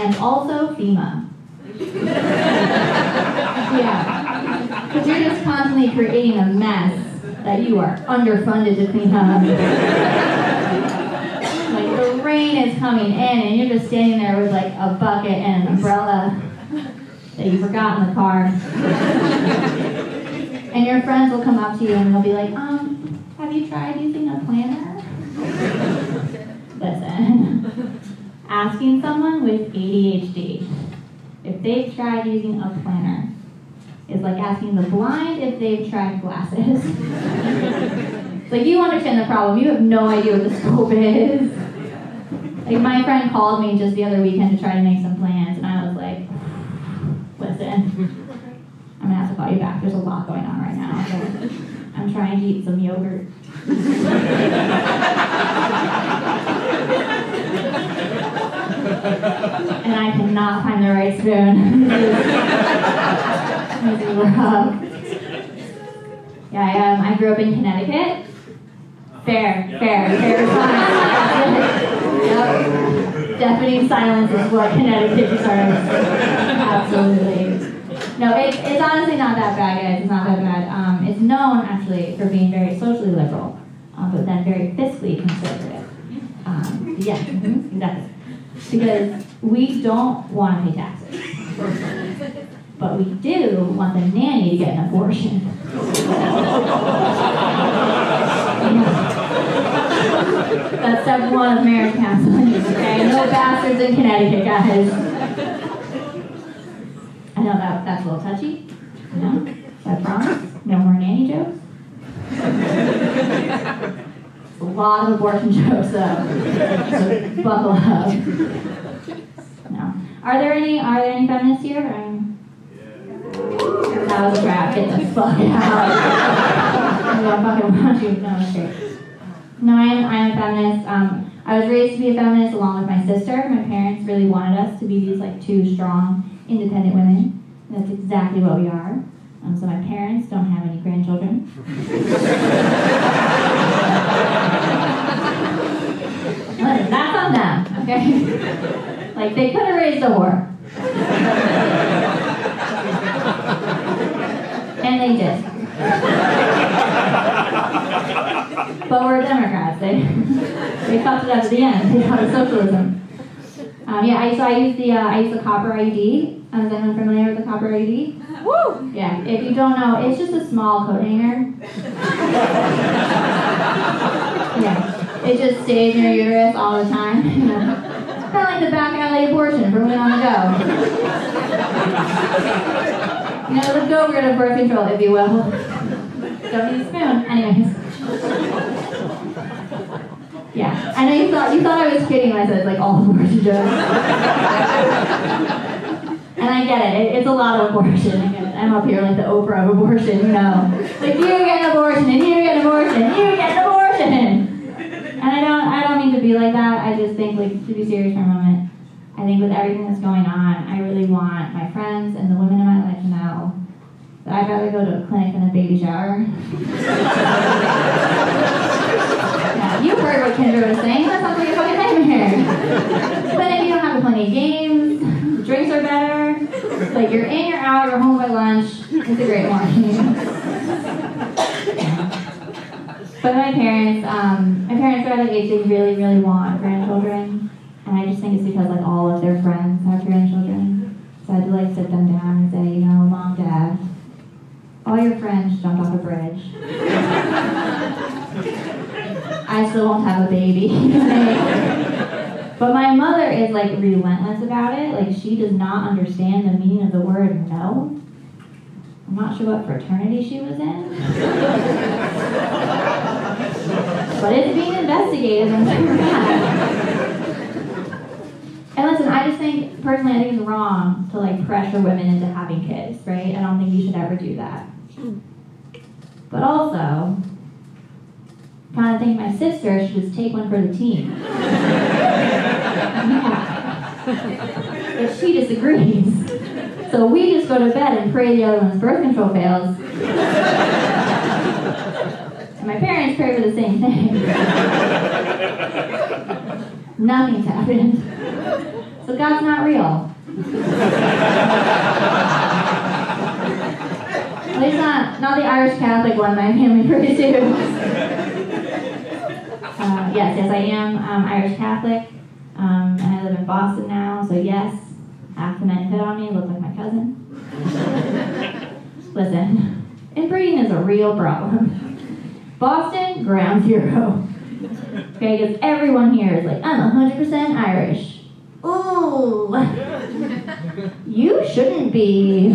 and also FEMA. Yeah, because you're just constantly creating a mess that you are underfunded to clean up. Like the rain is coming in and you're just standing there with like a bucket and an umbrella that you forgot in the car. And your friends will come up to you and they'll be like, have you tried using a planner? Listen, asking someone with ADHD if they've tried using a planner is like asking the blind if they've tried glasses. Like, you understand the problem, you have no idea what the scope is. Like, my friend called me just the other weekend to try to make some plans, and I was like, listen, I'm gonna have to call you back, there's a lot going on right now. So I'm trying to eat some yogurt. And I cannot find the right spoon. This is rough. Yeah, I grew up in Connecticut. Fair response. Yep. Deafening silence is what Connecticut deserves. Absolutely. No, it's honestly not that bad, guys. It's not that bad. It's known, actually, for being very socially liberal, but then very fiscally conservative. Yeah, exactly. Because we don't want to pay taxes. But we do want the nanny to get an abortion. That's step one of marriage counseling, okay? No bastards in Connecticut, guys. I know that's a little touchy. No? I promise. No more nanny jokes. A lot of abortion jokes, though. So buckle up. No. Are there any feminists here? That was a trap. Get the fuck out. I don't fucking want you. No, it's great. No, I'm a feminist. I was raised to be a feminist along with my sister. My parents really wanted us to be these like two strong, independent women. And that's exactly what we are. So my parents don't have any grandchildren. That's on them, okay? Like, they could have raised a whore. And they did. But we're Democrats. They fucked it up at the end. They called it socialism. I use the copper ID. Is anyone familiar with the copper ID? Woo! Yeah, if you don't know, it's just a small coat hanger. Yeah, it just stays in your uterus all the time. You know, it's kind of like the back alley abortion for women on the go. You know, the go-gurt of birth control, if you will. Don't need a spoon. Anyways. Yeah, I know you thought I was kidding when I said like all abortion jokes. And I get it. It's a lot of abortion. I get it. I'm up here like the Oprah of abortion, you know. Like, you get an abortion, and you get an abortion, and you get an abortion. And I don't mean to be like that. I just think, like, to be serious for a moment, I think with everything that's going on, I really want my friends and the women in my life to know that I'd rather go to a clinic than a baby shower. Yeah, you heard what Kendra was saying. That sounds like a fucking nightmare. But if you don't have plenty of games, the drinks are better, like you're in, you're out, you're home by lunch, it's a great morning. But my parents are at an age they really, really want grandchildren. And I just think it's because like all of their friends have grandchildren. So I had to like sit them down and say, you know, Mom, Dad, all your friends jumped off a bridge. I still won't have a baby. But my mother is like relentless about it. Like, she does not understand the meaning of the word no. I'm not sure what fraternity she was in. But it's being investigated and And listen, I just think, personally, I think it's wrong to like pressure women into having kids, right? I don't think you should ever do that. But also, kind of think my sister should just take one for the team. Yeah. But she disagrees. So we just go to bed and pray the other one's birth control fails. And my parents pray for the same thing. Nothing's happened. So So God's not real. At least not the Irish Catholic one my family prays to. Yes, I am Irish Catholic, and I live in Boston now, so yes, half the men who hit on me look like my cousin. Listen, inbreeding is a real problem. Boston, ground zero. Okay, because everyone here is like, I'm 100% Irish. Ooh, you shouldn't be.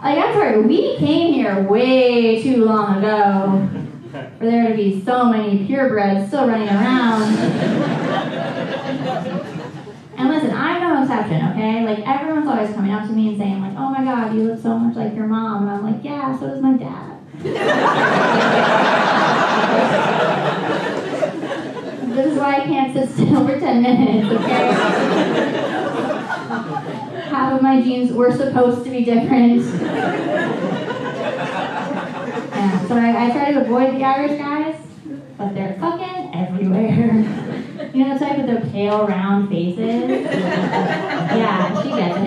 Like, I'm sorry, we came here way too long ago for there to be so many purebreds still running around. And listen, I'm no exception, okay? Like, everyone's always coming up to me and saying, like, oh my God, you look so much like your mom. And I'm like, yeah, so does my dad. This is why I can't sit still for 10 minutes, okay? Half of my genes were supposed to be different. Yeah, so I try to avoid the Irish guys, but they're fucking everywhere. You know the type with the pale, round faces? Yeah, she gets it.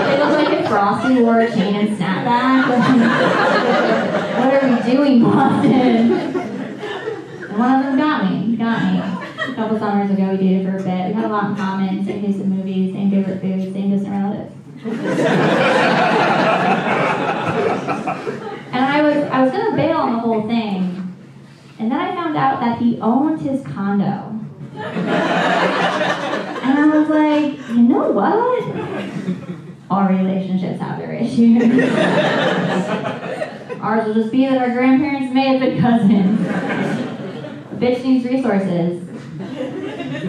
They look like if Frosty wore a chain and snapback. What are we doing, Boston? And one of them got me. A couple summers ago, we dated for a bit. We had a lot in common, same taste in movies, same favorite food, same distant relatives. And I was gonna bail on the whole thing. And then I found out that he owned his condo. And I was like, you know what? All relationships have their issues. Ours will just be that our grandparents may have been cousins. A bitch needs resources.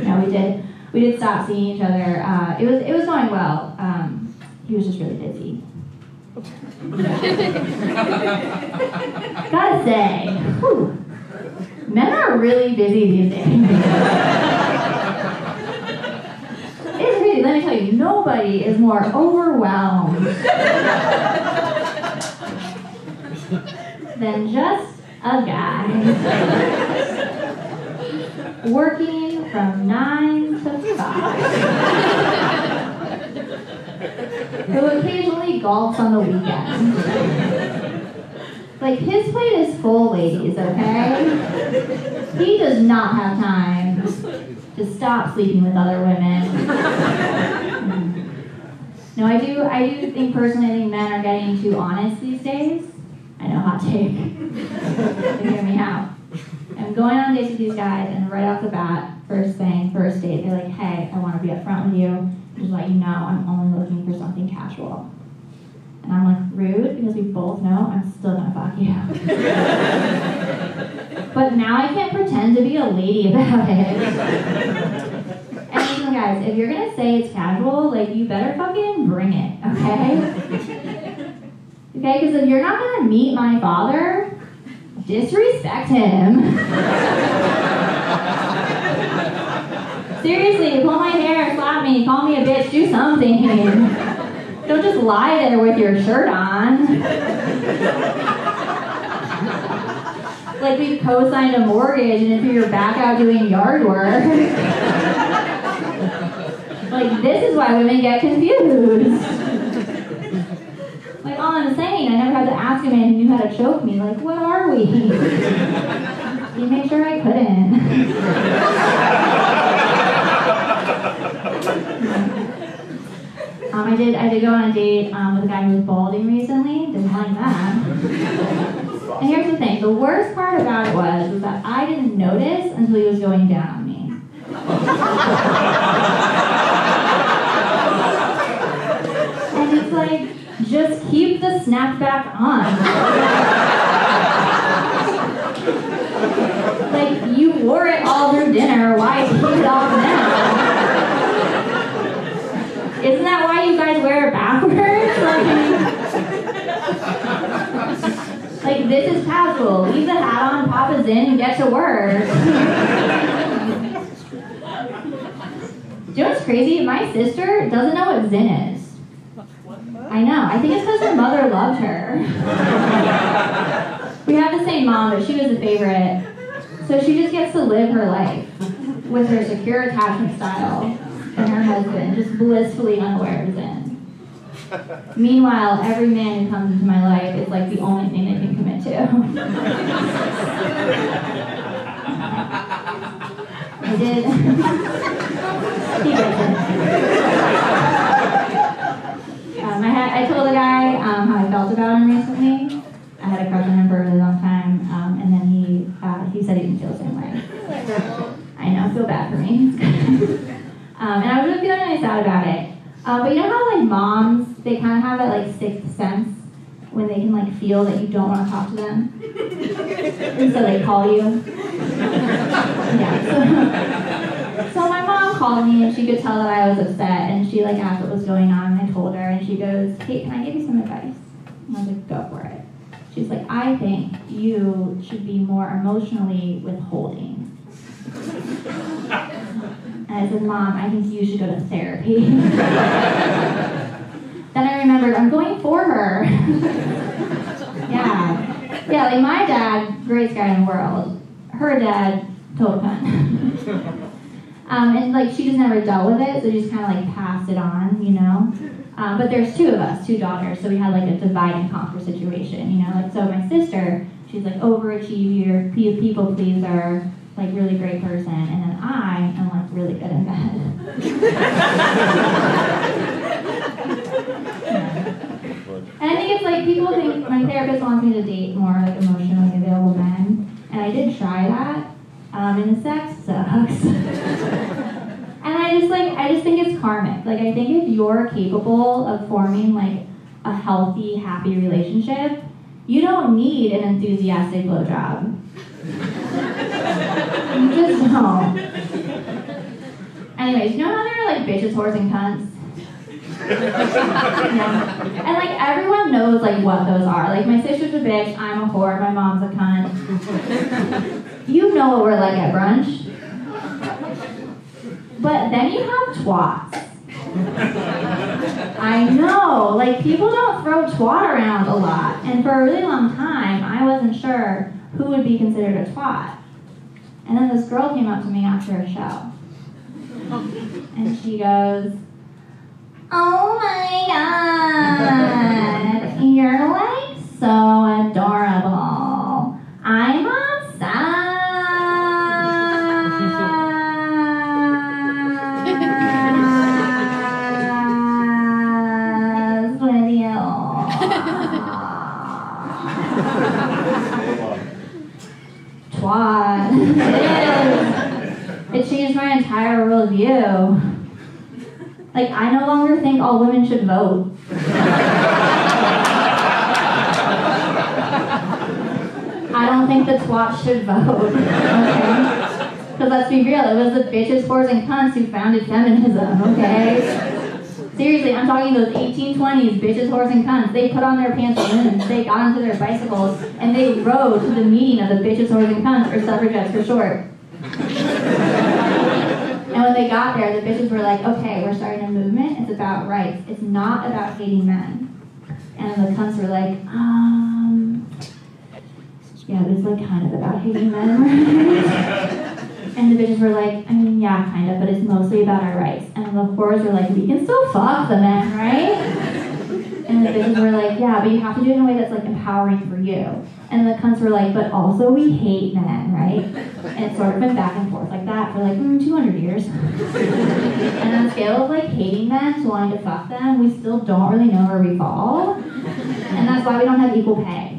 No, we did stop seeing each other. It was going well. He was just really busy. Gotta say, whew, men are really busy these days. It's crazy, let me tell you, nobody is more overwhelmed than just a guy working from 9 to 5. Who occasionally golfs on the weekend. Like, his plate is full, ladies, okay? He does not have time to stop sleeping with other women. No, I do think personally, I think men are getting too honest these days. I know, hot take. Hear me out. I'm going on dates with these guys, and right off the bat, first date, they're like, hey, I want to be upfront with you. Just let you know I'm only looking for something casual. And I'm like, rude, because we both know I'm still gonna fuck you. But now I can't pretend to be a lady about it. And listen, guys, if you're gonna say it's casual, like, you better fucking bring it, okay? Okay, because if you're not gonna meet my father, disrespect him. Seriously, pull my hair, slap me, call me a bitch, do something. Don't just lie there with your shirt on. Like we've co-signed a mortgage and if you're back out doing yard work. Like, this is why women get confused. Like, all I'm saying, I never had to ask a man who knew how to choke me. Like, what are we? You made sure I couldn't. I did go on a date with a guy who was balding recently. Didn't like that. And here's the thing. The worst part about it was that I didn't notice until he was going down on me. And it's like, just keep the snapback on. Like, you wore it all through dinner. Why keep it off now? Isn't that why you guys wear it backwards? Like, this is casual. Leave the hat on, pop a Zin, and get to work. Do you know what's crazy? My sister doesn't know what Zin is. I know. I think it's because her mother loved her. We have the same mom, but she was a favorite. So she just gets to live her life with her secure attachment style and her husband just blissfully unaware of sin. Meanwhile, every man who comes into my life is like the only thing they can commit to. I did. He gets it. I told the guy how I felt about him recently. I had a crush on him for a really long time, and then he said he didn't feel the same way. I know, I feel bad for me. And I was really feeling really sad about it. But you know how like moms, they kind of have that like sixth sense when they can like feel that you don't want to talk to them, and so they call you. Yeah. So my mom called me and she could tell that I was upset, and she like asked what was going on, and I told her, and she goes, "Kate, can I give you some advice?" And I was like, "Go for it." She's like, "I think you should be more emotionally withholding." And I said, "Mom, I think you should go to therapy." Then I remembered, I'm going for her. Yeah, like my dad, greatest guy in the world. Her dad, total cunt. And like she just never dealt with it, so just kind of like passed it on, you know. But there's two of us, two daughters, so we had like a divide and conquer situation, you know. Like so, my sister, she's like overachiever, people pleaser, like really great person, and then I am like really good in bed. And I think it's like people think my therapist wants me to date more like emotionally available men, and I did try that, and the sex sucks. And I just think it's karmic. Like I think if you're capable of forming like a healthy, happy relationship, you don't need an enthusiastic blowjob. You just don't. Anyways, you know how there are like bitches, whores, and cunts? Yeah. And like everyone knows like what those are. Like my sister's a bitch, I'm a whore, my mom's a cunt. You know what we're like at brunch. But then you have twats. I know, like people don't throw twat around a lot. And for a really long time, I wasn't sure who would be considered a twat. And then this girl came up to me after a show. And she goes, "Oh my God, you're like so adorable. I'm obsessed with you." Twat. It changed my entire worldview. Like, I no longer think all women should vote. I don't think the twat should vote, okay? Because let's be real, it was the bitches, whores, and cunts who founded feminism, okay? Seriously, I'm talking those 1820s bitches, whores, and cunts. They put on their pantaloons, they got onto their bicycles, and they rode to the meeting of the bitches, whores, and cunts, or suffragettes for short. And when they got there, the bitches were like, "Okay, we're starting a movement. It's about rights. It's not about hating men." And the cunts were like, "Yeah, it is like kind of about hating men, right?" And the bitches were like, "I mean, yeah, kind of, but it's mostly about our rights." And the whores were like, "We can still fuck the men, right?" And the bitches were like, "Yeah, but you have to do it in a way that's like empowering for you." And the cunts were like, "But also we hate men, right?" And it sort of went back and forth like that for like 200 years. And on a scale of like hating men to wanting to fuck them, we still don't really know where we fall. And that's why we don't have equal pay.